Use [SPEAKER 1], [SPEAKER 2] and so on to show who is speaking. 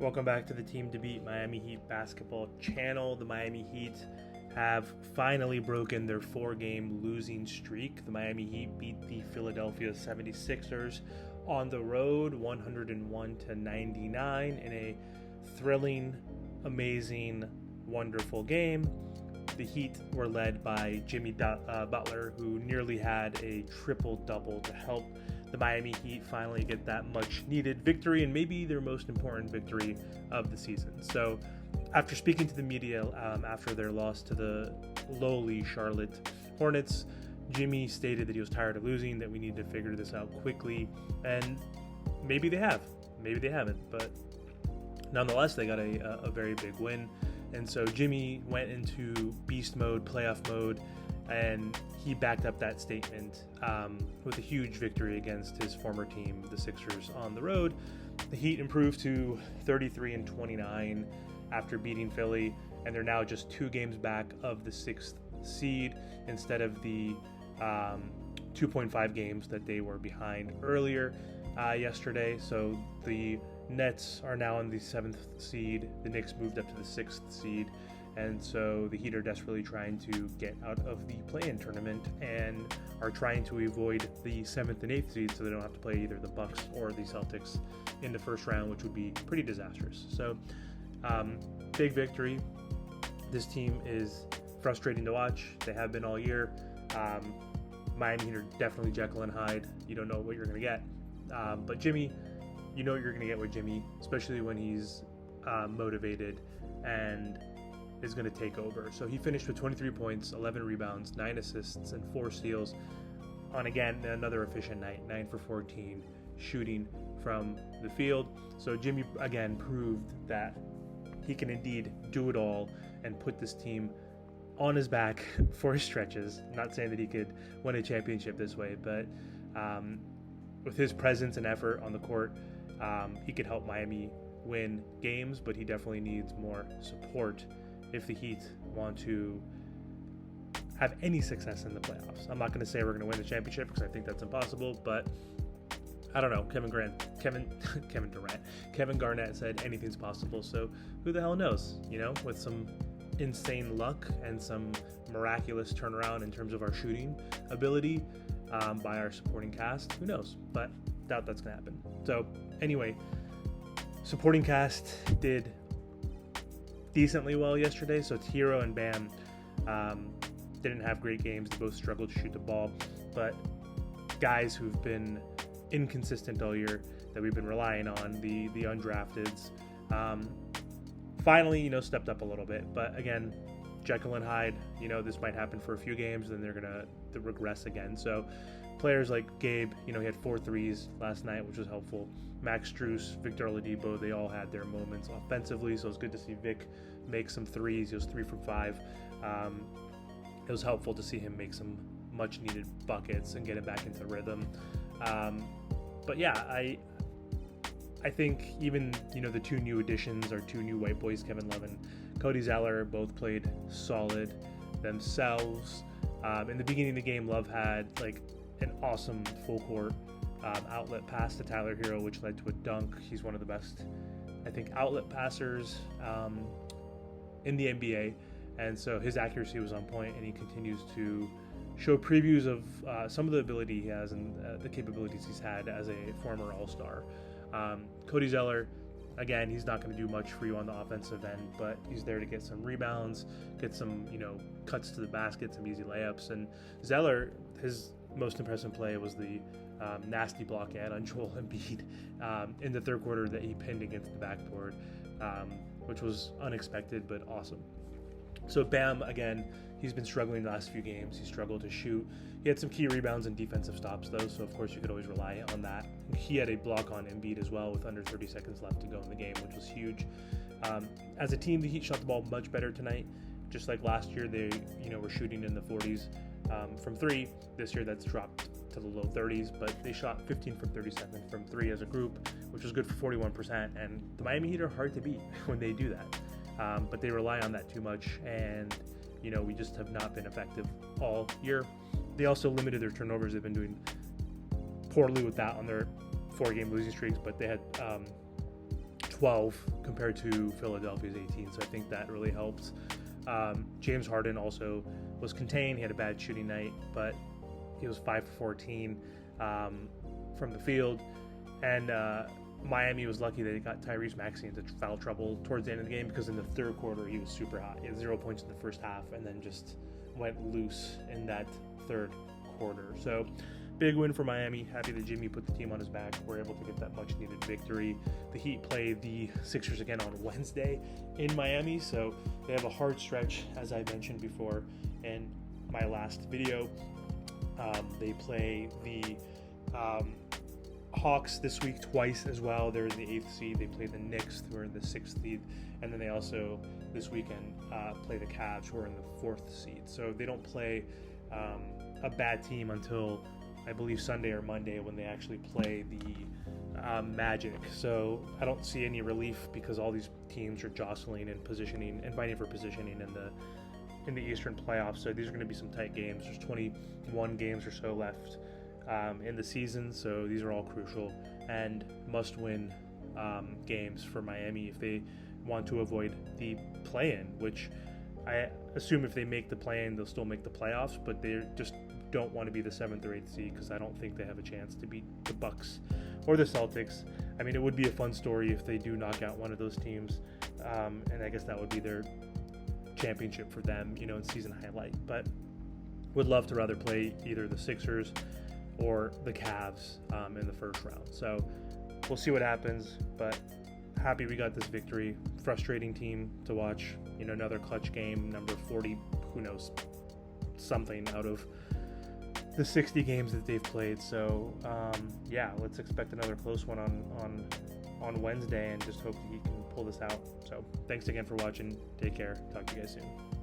[SPEAKER 1] Welcome back to the Team to Beat Miami Heat basketball channel. The Miami Heat have finally broken their 4-game losing streak. The Miami Heat beat the Philadelphia 76ers on the road 101-99 in a thrilling, amazing, wonderful game. The Heat were led by Jimmy Butler, who nearly had a triple-double to help the Miami Heat finally get that much-needed victory, and maybe their most important victory of the season. So after speaking to the media after their loss to the lowly Charlotte Hornets, Jimmy stated that he was tired of losing, that we need to figure this out quickly, and maybe they have. Maybe they haven't, but nonetheless, they got a very big win. And so Jimmy went into beast mode, playoff mode, and he backed up that statement with a huge victory against his former team, the Sixers, on the road. The Heat improved to 33-29 after beating Philly, and they're now just 2 games back of the 6th seed instead of the 2.5 games that they were behind earlier yesterday. So the Nets are now in the 7th seed. The Knicks moved up to the 6th seed. And so the Heat are desperately trying to get out of the play-in tournament and are trying to avoid the 7th and 8th seed so they don't have to play either the Bucks or the Celtics in the first round, which would be pretty disastrous. So big victory. This team is frustrating to watch. They have been all year. Miami Heat are definitely Jekyll and Hyde. You don't know what you're going to get. But Jimmy, you know what you're going to get with Jimmy, especially when he's motivated and is going to take over. So he finished with 23 points, 11 rebounds, 9 assists, and 4 steals on, again, another efficient night, 9 for 14, shooting from the field. So Jimmy, again, proved that he can indeed do it all and put this team on his back for his stretches. I'm not saying that he could win a championship this way, but with his presence and effort on the court, he could help Miami win games, but he definitely needs more support if the Heat want to have any success in the playoffs. I'm not going to say we're going to win the championship because I think that's impossible, but I don't know. Kevin Garnett said anything's possible, so who the hell knows? You know, with some insane luck and some miraculous turnaround in terms of our shooting ability by our supporting cast, who knows? But doubt that's going to happen. So anyway, supporting cast did decently well yesterday. So Tiro and Bam didn't have great games. They both struggled to shoot the ball, but guys who've been inconsistent all year that we've been relying on, the undrafteds, finally, stepped up a little bit. But again, Jekyll and Hyde, this might happen for a few games, then they're going to regress again. So players like Gabe, he had 4 threes last night, which was helpful. Max Strus, Victor Oladipo, they all had their moments offensively, so it's good to see Vic make some threes. He was 3 from 5. It was helpful to see him make some much-needed buckets and get it back into rhythm. But yeah, I think even, the 2 new additions, our 2 new white boys, Kevin Love and Cody Zeller, both played solid themselves. In the beginning of the game, Love had an awesome full court outlet pass to Tyler Hero, which led to a dunk. He's one of the best, I think, outlet passers in the NBA. And so his accuracy was on point, and he continues to show previews of some of the ability he has and the capabilities he's had as a former All-Star. Cody Zeller, again, he's not going to do much for you on the offensive end, but he's there to get some rebounds, get some, cuts to the basket, some easy layups. And Zeller, his most impressive play was the nasty block ad on Joel Embiid in the third quarter that he pinned against the backboard, which was unexpected but awesome. So Bam, again, he's been struggling the last few games. He struggled to shoot. He had some key rebounds and defensive stops, though, so of course you could always rely on that. He had a block on Embiid as well with under 30 seconds left to go in the game, which was huge. As a team, the Heat shot the ball much better tonight. Just like last year, they were shooting in the 40s from 3. This year, that's dropped to the low 30s, but they shot 15 from 37 from 3 as a group, which was good for 41%. And the Miami Heat are hard to beat when they do that. But they rely on that too much, and we just have not been effective all year. They also limited their turnovers. They've been doing poorly with that on their 4-game losing streaks, but they had 12 compared to Philadelphia's 18, so I think that really helps. James Harden also was contained. He had a bad shooting night, but he was 5 for 14 from the field. And Miami was lucky that he got Tyrese Maxey into foul trouble towards the end of the game, because in the third quarter he was super hot. He had 0 points in the first half and then just went loose in that third quarter. So big win for Miami. Happy that Jimmy put the team on his back. We're able to get that much needed victory. The Heat play the Sixers again on Wednesday in Miami, so they have a hard stretch, as I mentioned before in my last video. They play the Hawks this week twice as well. They're in the 8th seed. They play the Knicks, who are in the 6th seed, and then they also this weekend play the Cavs, who are in the 4th seed. So they don't play a bad team until I believe Sunday or Monday, when they actually play the Magic. So I don't see any relief, because all these teams are jostling and positioning and fighting for positioning in the Eastern playoffs. So these are going to be some tight games. There's 21 games or so left in the season, so these are all crucial and must-win games for Miami if they want to avoid the play-in, which I assume if they make the play-in, they'll still make the playoffs, but they just don't want to be the 7th or 8th seed, because I don't think they have a chance to beat the Bucks or the Celtics. I mean, it would be a fun story if they do knock out one of those teams, and I guess that would be their championship for them, in season highlight. But would love to rather play either the Sixers or the Cavs in the first round. So we'll see what happens, but happy we got this victory. Frustrating team to watch, another clutch game, number 40, who knows, something out of the 60 games that they've played. So let's expect another close one on Wednesday, and just hope that he can pull this out. So thanks again for watching. Take care. Talk to you guys soon.